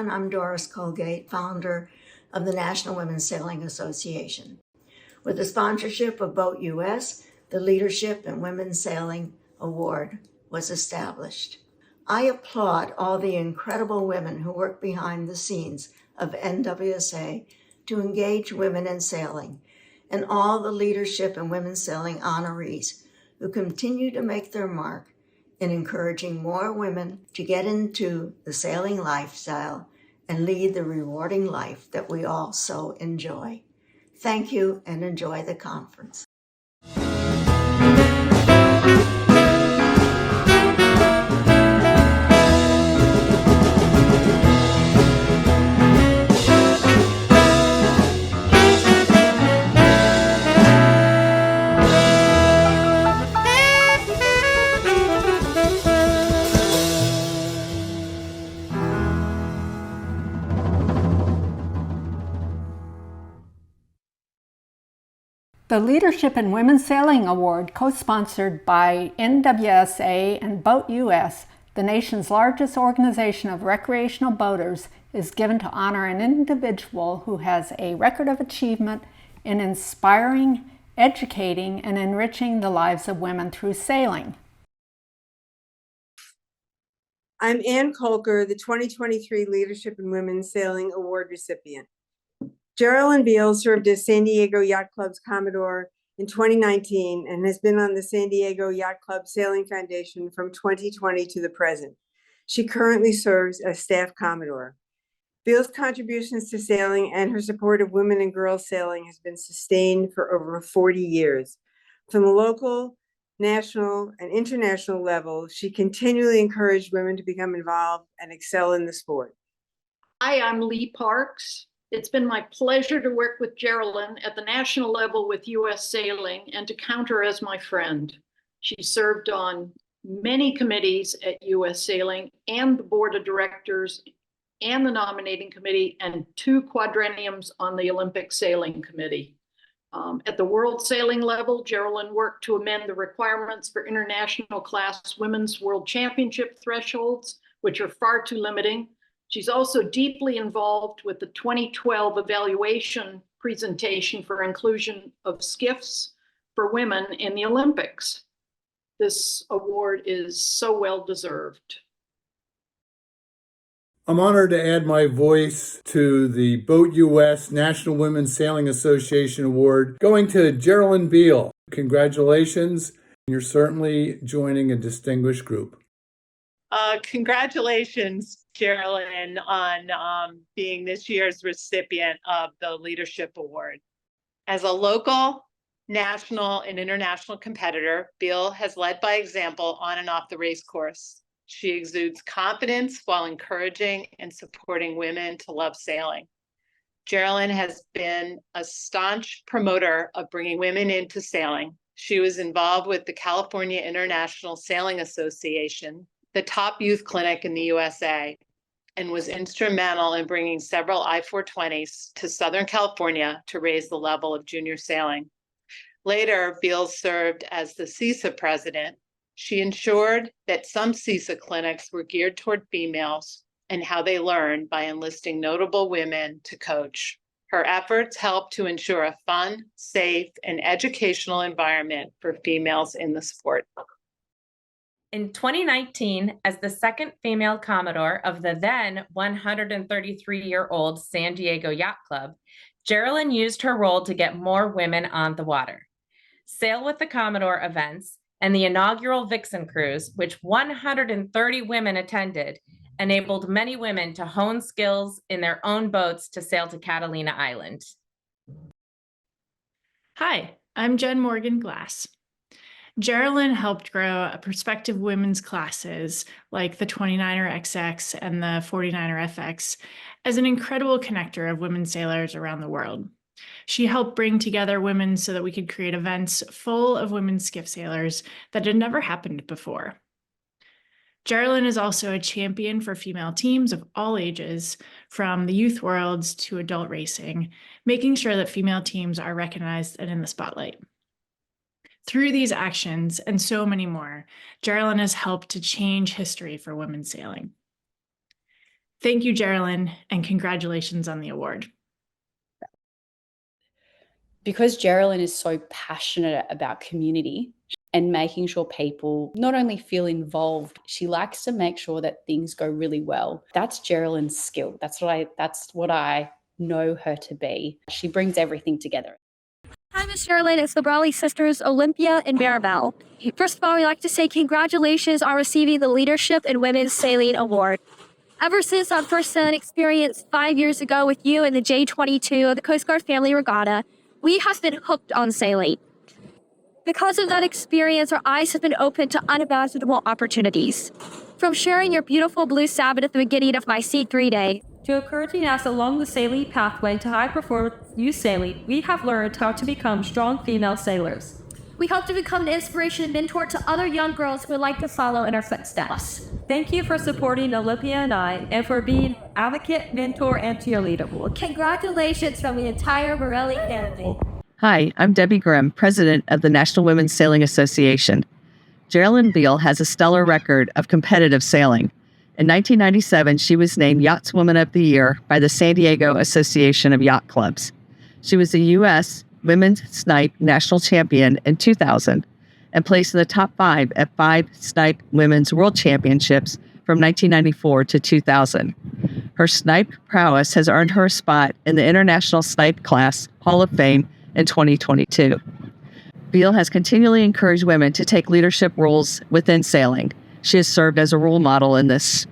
I'm Doris Collegiate, founder of the National Women's Sailing Association. With the sponsorship of Boat US, the Leadership in Women's Sailing Award was established. I applaud all the incredible women who work behind the scenes of NWSA to engage women in sailing, and all the Leadership in Women's Sailing honorees who continue to make their mark in encouraging more women to get into the sailing lifestyle and lead the rewarding life that we all so enjoy. Thank you and enjoy the conference. The Leadership in Women's Sailing Award, co-sponsored by NWSA and Boat US, the nation's largest organization of recreational boaters, is given to honor an individual who has a record of achievement in inspiring, educating, and enriching the lives of women through sailing. I'm Ann Kolker, the 2023 Leadership in Women's Sailing Award recipient. Jerelyn Biehl served as San Diego Yacht Club's Commodore in 2019 and has been on the San Diego Yacht Club Sailing Foundation from 2020 to the present. She currently serves as Staff Commodore. Biehl's contributions to sailing and her support of women and girls sailing has been sustained for over 40 years. From the local, national, and international level, she continually encouraged women to become involved and excel in the sport. Hi, I'm Lee Parks. It's been my pleasure to work with Jerelyn at the national level with U.S. Sailing and to count her as my friend. She served on many committees at U.S. Sailing and the board of directors and the nominating committee and 2 quadrenniums on the Olympic Sailing Committee. At the world sailing level, Jerelyn worked to amend the requirements for international class women's world championship thresholds, which are far too limiting. She's also deeply involved with the 2012 evaluation presentation for inclusion of skiffs for women in the Olympics. This award is so well deserved. I'm honored to add my voice to the Boat US National Women's Sailing Association Award going to Jerelyn Biehl. Congratulations. You're certainly joining a distinguished group. Congratulations, Jerelyn, on being this year's recipient of the Leadership Award. As a local, national, and international competitor, Biehl has led by example on and off the race course. She exudes confidence while encouraging and supporting women to love sailing. Jerelyn has been a staunch promoter of bringing women into sailing. She was involved with the California International Sailing Association, the top youth clinic in the USA, and was instrumental in bringing several I-420s to Southern California to raise the level of junior sailing. Later, Biehl served as the SCWSA president. She ensured that some SCWSA clinics were geared toward females and how they learned by enlisting notable women to coach. Her efforts helped to ensure a fun, safe, and educational environment for females in the sport. In 2019, as the second female Commodore of the then 133-year-old San Diego Yacht Club, Jerelyn used her role to get more women on the water. Sail with the Commodore events and the inaugural Vixen Cruise, which 130 women attended, enabled many women to hone skills in their own boats to sail to Catalina Island. Hi, I'm Jen Morgan Glass. Jerelyn helped grow a prospective women's classes like the 29er XX and the 49er FX as an incredible connector of women sailors around the world. She helped bring together women so that we could create events full of women skiff sailors that had never happened before. Jerelyn is also a champion for female teams of all ages, from the youth worlds to adult racing, making sure that female teams are recognized and in the spotlight. Through these actions and so many more, Jerelyn has helped to change history for women sailing. Thank you, Jerelyn, and congratulations on the award. Because Jerelyn is so passionate about community and making sure people not only feel involved, she likes to make sure that things go really well. That's Jerelyn's skill. That's what I know her to be. She brings everything together. Hi, Ms. Jerelyn. It's the Brawley sisters, Olympia and Maribel. First of all, we'd like to say congratulations on receiving the Leadership in Women's Sailing Award. Ever since our first-hand experience 5 years ago with you in the J22 of the Coast Guard Family Regatta, we have been hooked on sailing. Because of that experience, our eyes have been open to unimaginable opportunities. From sharing your beautiful blue Sabot at the beginning of my C3 day, to encouraging us along the sailing pathway to high-performance youth sailing, we have learned how to become strong female sailors. We hope to become an inspiration and mentor to other young girls who would like to follow in our footsteps. Thank you for supporting Olympia and I, and for being advocate, mentor, and cheerleader. Congratulations from the entire Morelli family. Hi, I'm Debbie Grimm, President of the National Women's Sailing Association. Jerelyn Biehl has a stellar record of competitive sailing. In 1997, she was named Yachtswoman of the Year by the San Diego Association of Yacht Clubs. She was a U.S. Women's Snipe National Champion in 2000 and placed in the top 5 at 5 Snipe Women's World Championships from 1994 to 2000. Her snipe prowess has earned her a spot in the International Snipe Class Hall of Fame in 2022. Biehl has continually encouraged women to take leadership roles within sailing. She has served as a role model in this.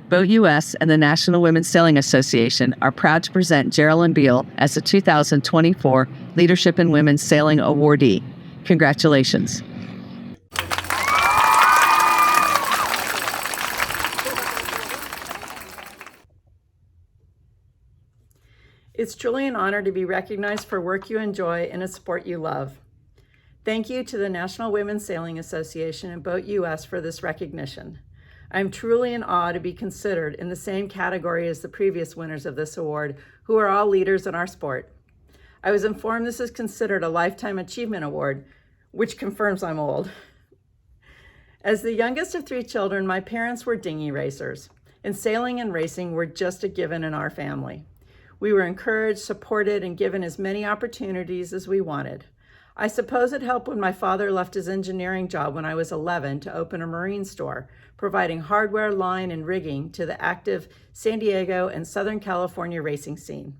Boat US and the National Women's Sailing Association are proud to present Jerelyn Biehl as the 2024 Leadership in Women's Sailing Awardee. Congratulations. It's truly an honor to be recognized for work you enjoy in a sport you love. Thank you to the National Women's Sailing Association and Boat US for this recognition. I'm truly in awe to be considered in the same category as the previous winners of this award, who are all leaders in our sport. I was informed this is considered a Lifetime Achievement Award, which confirms I'm old. As the youngest of 3 children, my parents were dinghy racers, and sailing and racing were just a given in our family. We were encouraged, supported, and given as many opportunities as we wanted. I suppose it helped when my father left his engineering job when I was 11 to open a marine store, providing hardware, line, and rigging to the active San Diego and Southern California racing scene.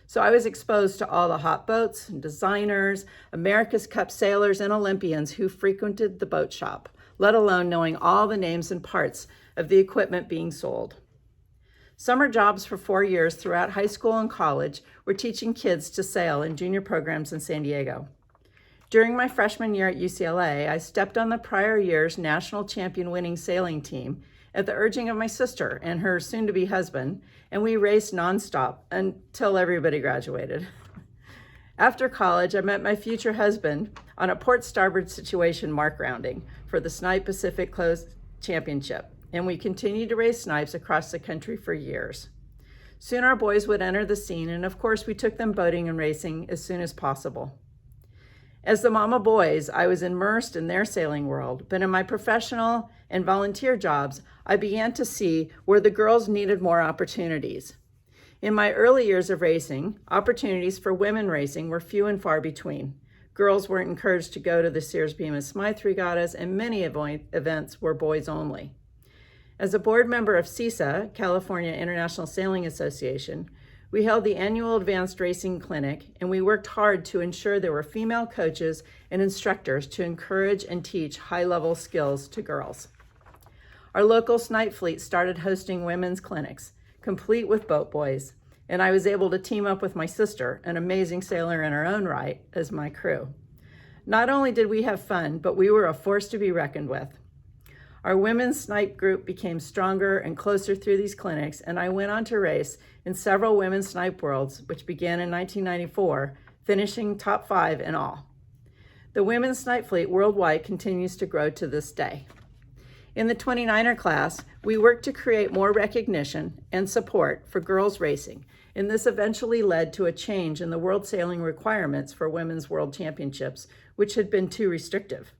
So I was exposed to all the hot boats and designers, America's Cup sailors, and Olympians who frequented the boat shop, let alone knowing all the names and parts of the equipment being sold. Summer jobs for 4 years throughout high school and college were teaching kids to sail in junior programs in San Diego. During my freshman year at UCLA, I stepped on the prior year's national champion winning sailing team at the urging of my sister and her soon-to-be husband, and we raced nonstop until everybody graduated. After college, I met my future husband on a port starboard situation mark rounding for the Snipe Pacific Coast Championship, and we continued to race snipes across the country for years. Soon our boys would enter the scene, and of course we took them boating and racing as soon as possible. As the mama boys, I was immersed in their sailing world, but in my professional and volunteer jobs, I began to see where the girls needed more opportunities. In my early years of racing, opportunities for women racing were few and far between. Girls weren't encouraged to go to the Sears Bemis Smythe regattas, and many events were boys only. As a board member of CISA, California International Sailing Association, we held the annual Advanced Racing Clinic, and we worked hard to ensure there were female coaches and instructors to encourage and teach high-level skills to girls. Our local snipe fleet started hosting women's clinics, complete with boat boys, and I was able to team up with my sister, an amazing sailor in her own right, as my crew. Not only did we have fun, but we were a force to be reckoned with. Our women's snipe group became stronger and closer through these clinics, and I went on to race in several women's snipe worlds, which began in 1994, finishing top 5 in all. The women's snipe fleet worldwide continues to grow to this day. In the 29er class, we worked to create more recognition and support for girls racing, and this eventually led to a change in the world sailing requirements for women's world championships, which had been too restrictive.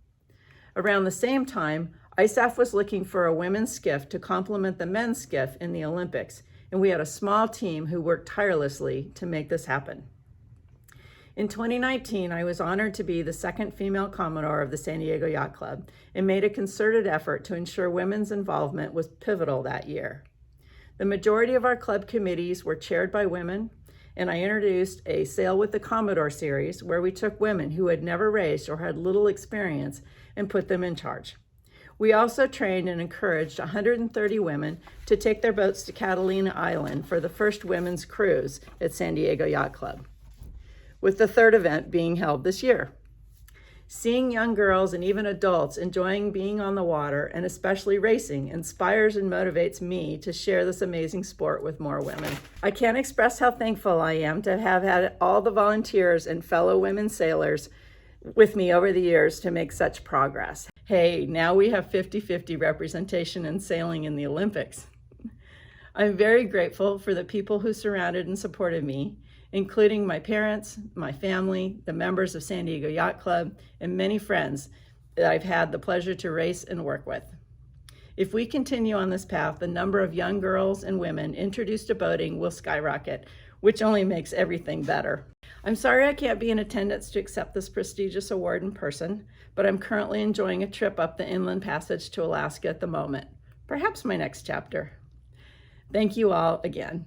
Around the same time, ISAF was looking for a women's skiff to complement the men's skiff in the Olympics, and we had a small team who worked tirelessly to make this happen. In 2019, I was honored to be the second female Commodore of the San Diego Yacht Club and made a concerted effort to ensure women's involvement was pivotal that year. The majority of our club committees were chaired by women, and I introduced a Sail with the Commodore series where we took women who had never raced or had little experience and put them in charge. We also trained and encouraged 130 women to take their boats to Catalina Island for the first women's cruise at San Diego Yacht Club, with the third event being held this year. Seeing young girls and even adults enjoying being on the water, and especially racing, inspires and motivates me to share this amazing sport with more women. I can't express how thankful I am to have had all the volunteers and fellow women sailors with me over the years to make such progress. Hey, now we have 50-50 representation in sailing in the Olympics. I'm very grateful for the people who surrounded and supported me, including my parents, my family, the members of San Diego Yacht Club, and many friends that I've had the pleasure to race and work with. If we continue on this path, the number of young girls and women introduced to boating will skyrocket, which only makes everything better. I'm sorry I can't be in attendance to accept this prestigious award in person, but I'm currently enjoying a trip up the inland passage to Alaska at the moment. Perhaps my next chapter. Thank you all again.